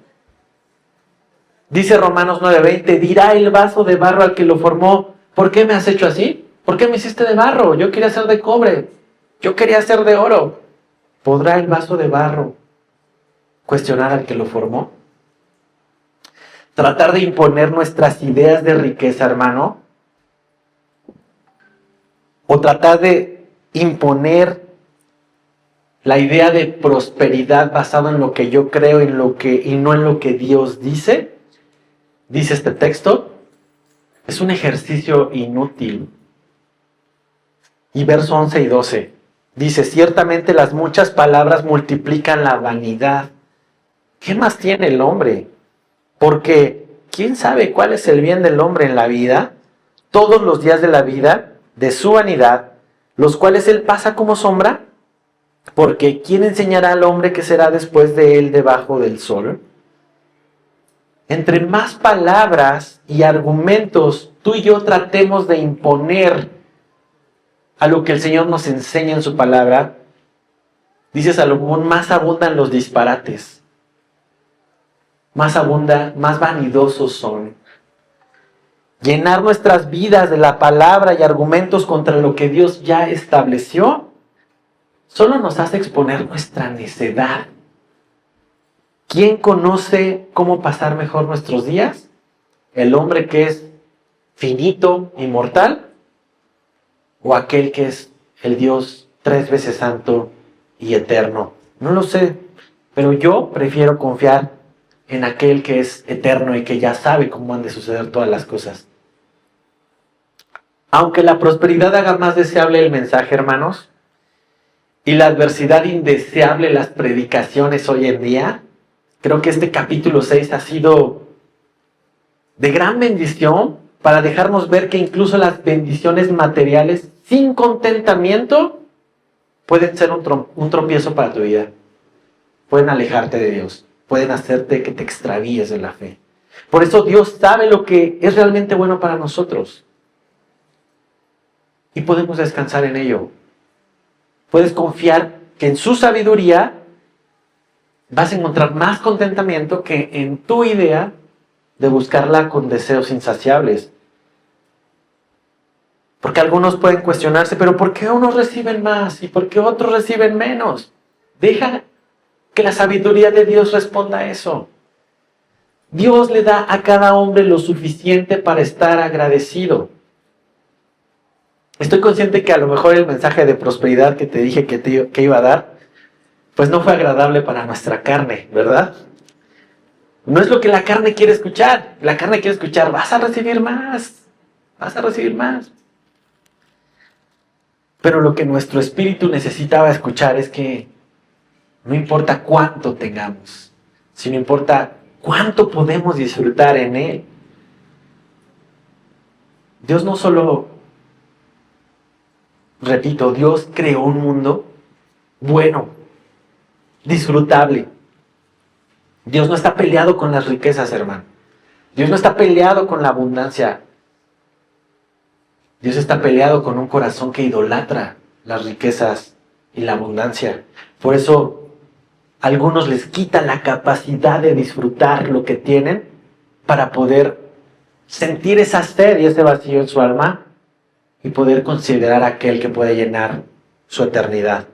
Dice Romanos 9:20, dirá el vaso de barro al que lo formó, ¿por qué me has hecho así? ¿Por qué me hiciste de barro? Yo quería ser de cobre, yo quería ser de oro. ¿Podrá el vaso de barro cuestionar al que lo formó? Tratar de imponer nuestras ideas de riqueza, hermano, o tratar de imponer la idea de prosperidad basado en lo que yo creo y no en lo que Dios dice, dice este texto, es un ejercicio inútil. Y verso 11 y 12 dice, ciertamente las muchas palabras multiplican la vanidad. ¿Qué más tiene el hombre? Porque ¿quién sabe cuál es el bien del hombre en la vida? Todos los días de la vida, de su vanidad, los cuales él pasa como sombra. Porque ¿quién enseñará al hombre que será después de él debajo del sol? Entre más palabras y argumentos tú y yo tratemos de imponer a lo que el Señor nos enseña en su palabra, dice Salomón, más abundan los disparates, más vanidosos son. Llenar nuestras vidas de la palabra y argumentos contra lo que Dios ya estableció, solo nos hace exponer nuestra necedad. ¿Quién conoce cómo pasar mejor nuestros días? ¿El hombre que es finito y mortal? ¿O aquel que es el Dios 3 veces santo y eterno? No lo sé, pero yo prefiero confiar en aquel que es eterno y que ya sabe cómo han de suceder todas las cosas. Aunque la prosperidad haga más deseable el mensaje, hermanos, y la adversidad indeseable las predicaciones hoy en día, creo que este capítulo 6 ha sido de gran bendición para dejarnos ver que incluso las bendiciones materiales sin contentamiento pueden ser un tropiezo para tu vida. Pueden alejarte de Dios, pueden hacerte que te extravíes de la fe. Por eso Dios sabe lo que es realmente bueno para nosotros. Y podemos descansar en ello. Puedes confiar que en su sabiduría vas a encontrar más contentamiento que en tu idea de buscarla con deseos insaciables. Porque algunos pueden cuestionarse, pero ¿por qué unos reciben más y por qué otros reciben menos? Deja que la sabiduría de Dios responda a eso. Dios le da a cada hombre lo suficiente para estar agradecido. Estoy consciente que a lo mejor el mensaje de prosperidad que te dije que iba a dar, pues no fue agradable para nuestra carne, ¿verdad? No es lo que la carne quiere escuchar. La carne quiere escuchar, vas a recibir más, vas a recibir más. Pero lo que nuestro espíritu necesitaba escuchar es que no importa cuánto tengamos, sino importa cuánto podemos disfrutar en Él. Dios no solo, repito, Dios creó un mundo bueno, disfrutable. Dios no está peleado con las riquezas, hermano. Dios no está peleado con la abundancia. Dios está peleado con un corazón que idolatra las riquezas y la abundancia. Por eso, a algunos les quitan la capacidad de disfrutar lo que tienen para poder sentir esa sed y ese vacío en su alma y poder considerar a aquel que puede llenar su eternidad.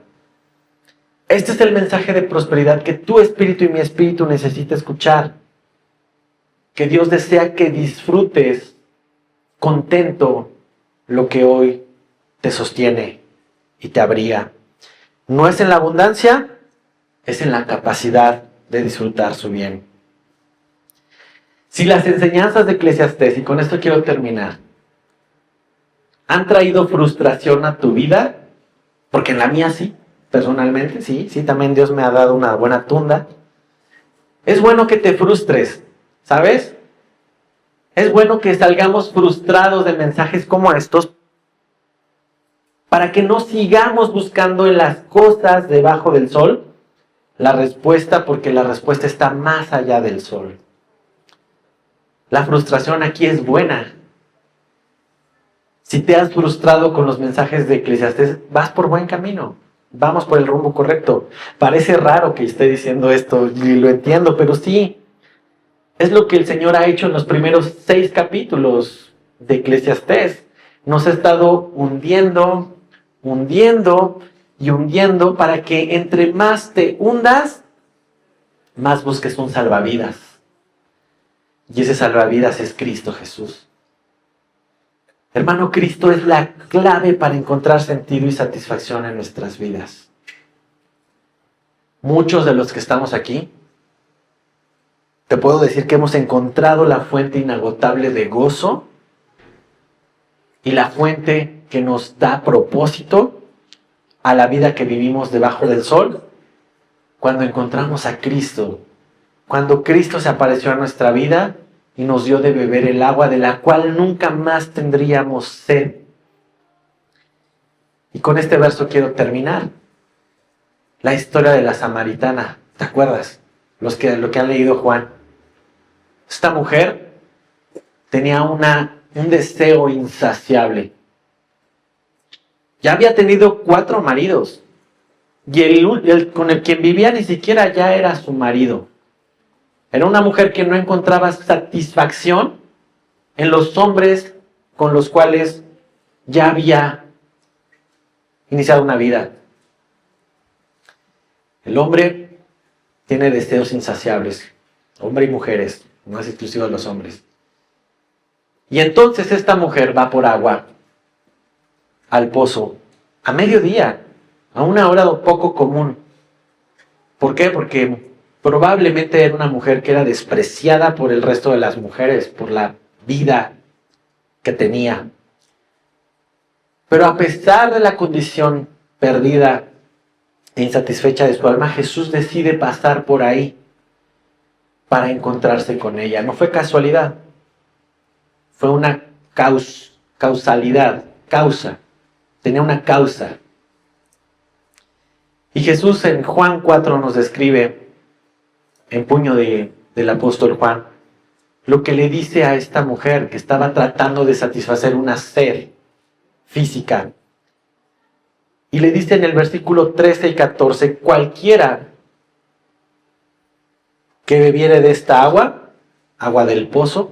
Este es el mensaje de prosperidad que tu espíritu y mi espíritu necesita escuchar. Que Dios desea que disfrutes contento lo que hoy te sostiene y te abriga. No es en la abundancia, es en la capacidad de disfrutar su bien. Si las enseñanzas de Eclesiastés, y con esto quiero terminar, han traído frustración a tu vida, porque en la mía sí, personalmente, sí, también Dios me ha dado una buena tunda. Es bueno que te frustres, ¿sabes? Es bueno que salgamos frustrados de mensajes como estos para que no sigamos buscando en las cosas debajo del sol la respuesta, porque la respuesta está más allá del sol. La frustración aquí es buena. Si te has frustrado con los mensajes de Eclesiastés, vas por buen camino. Vamos por el rumbo correcto. Parece raro que esté diciendo esto y lo entiendo, pero sí. Es lo que el Señor ha hecho en los primeros 6 capítulos de Eclesiastés. Nos ha estado hundiendo, hundiendo y hundiendo para que entre más te hundas, más busques un salvavidas. Y ese salvavidas es Cristo Jesús. Hermano, Cristo es la clave para encontrar sentido y satisfacción en nuestras vidas. Muchos de los que estamos aquí, te puedo decir que hemos encontrado la fuente inagotable de gozo y la fuente que nos da propósito a la vida que vivimos debajo del sol cuando encontramos a Cristo. Cuando Cristo se apareció a nuestra vida y nos dio de beber el agua de la cual nunca más tendríamos sed. Y con este verso quiero terminar. La historia de la samaritana, ¿te acuerdas? Lo que han leído Juan. Esta mujer tenía un deseo insaciable. Ya había tenido 4 maridos. Y el con el quien vivía ni siquiera ya era su marido. Era una mujer que no encontraba satisfacción en los hombres con los cuales ya había iniciado una vida. El hombre tiene deseos insaciables, hombre y mujeres, no es exclusivo de los hombres. Y entonces esta mujer va por agua al pozo a mediodía, a una hora poco común. ¿Por qué? Porque probablemente era una mujer que era despreciada por el resto de las mujeres, por la vida que tenía. Pero a pesar de la condición perdida e insatisfecha de su alma, Jesús decide pasar por ahí para encontrarse con ella. No fue casualidad, fue una causalidad, causa. Tenía una causa. Y Jesús en Juan 4 nos describe, en puño del apóstol Juan, lo que le dice a esta mujer que estaba tratando de satisfacer una sed física. Y le dice en el versículo 13 y 14, cualquiera que bebiere de esta agua, agua del pozo,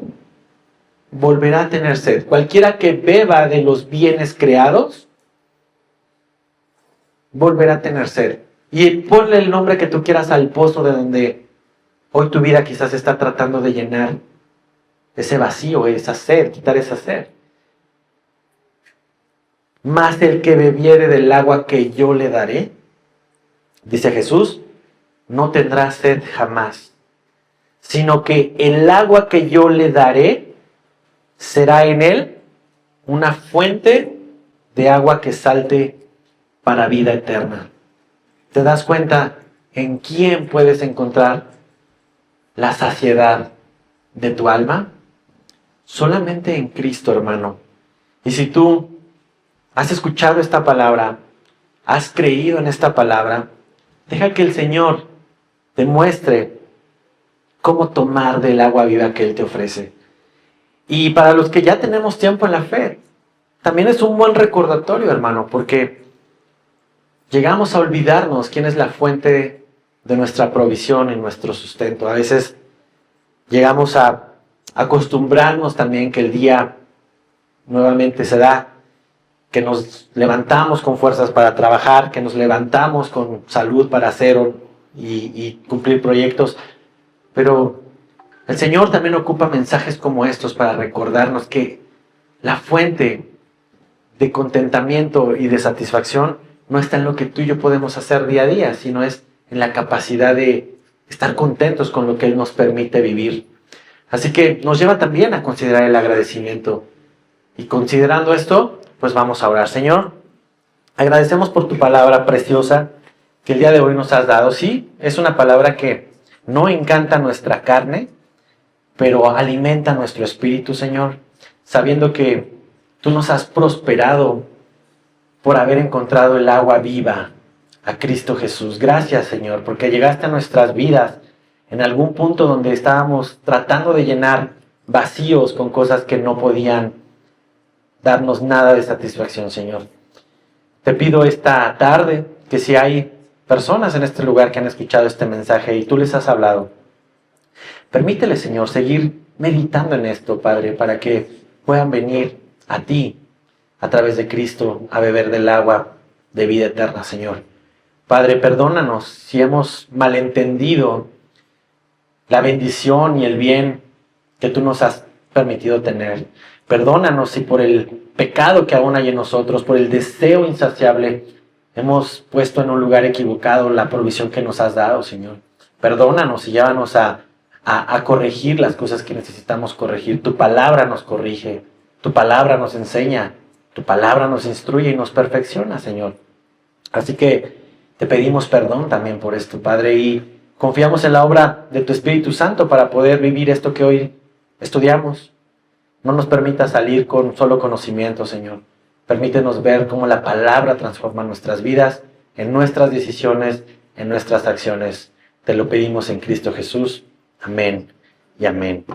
volverá a tener sed. Cualquiera que beba de los bienes creados, volverá a tener sed. Y ponle el nombre que tú quieras al pozo de donde hoy tu vida quizás está tratando de llenar ese vacío, esa sed, quitar esa sed. Mas el que bebiere del agua que yo le daré, dice Jesús, no tendrá sed jamás, sino que el agua que yo le daré será en él una fuente de agua que salte para vida eterna. ¿Te das cuenta en quién puedes encontrar la saciedad de tu alma? Solamente en Cristo, hermano. Y si tú has escuchado esta palabra, has creído en esta palabra, deja que el Señor te muestre cómo tomar del agua viva que Él te ofrece. Y para los que ya tenemos tiempo en la fe, también es un buen recordatorio, hermano, porque llegamos a olvidarnos quién es la fuente de nuestra provisión y nuestro sustento. A veces llegamos a acostumbrarnos también que el día nuevamente se da, que nos levantamos con fuerzas para trabajar, que nos levantamos con salud para hacer y cumplir proyectos. Pero el Señor también ocupa mensajes como estos para recordarnos que la fuente de contentamiento y de satisfacción no está en lo que tú y yo podemos hacer día a día, sino es en la capacidad de estar contentos con lo que Él nos permite vivir. Así que nos lleva también a considerar el agradecimiento. Y considerando esto, pues vamos a orar. Señor, agradecemos por tu palabra preciosa que el día de hoy nos has dado. Sí, es una palabra que no encanta nuestra carne, pero alimenta nuestro espíritu, Señor, sabiendo que tú nos has prosperado por haber encontrado el agua viva a Cristo Jesús. Gracias, Señor, porque llegaste a nuestras vidas en algún punto donde estábamos tratando de llenar vacíos con cosas que no podían darnos nada de satisfacción, Señor. Te pido esta tarde que si hay personas en este lugar que han escuchado este mensaje y tú les has hablado, Permítele, Señor, seguir meditando en esto, Padre, para que puedan venir a ti, a través de Cristo, a beber del agua de vida eterna, Señor. Padre, perdónanos si hemos malentendido la bendición y el bien que tú nos has permitido tener. Perdónanos si por el pecado que aún hay en nosotros, por el deseo insaciable, hemos puesto en un lugar equivocado la provisión que nos has dado, Señor. Perdónanos y llévanos a corregir las cosas que necesitamos corregir. Tu palabra nos corrige, tu palabra nos enseña, tu palabra nos instruye y nos perfecciona, Señor. Así que te pedimos perdón también por esto, Padre, y confiamos en la obra de tu Espíritu Santo para poder vivir esto que hoy estudiamos. No nos permita salir con solo conocimiento, Señor. Permítenos ver cómo la palabra transforma nuestras vidas, en nuestras decisiones, en nuestras acciones. Te lo pedimos en Cristo Jesús. Amén y amén.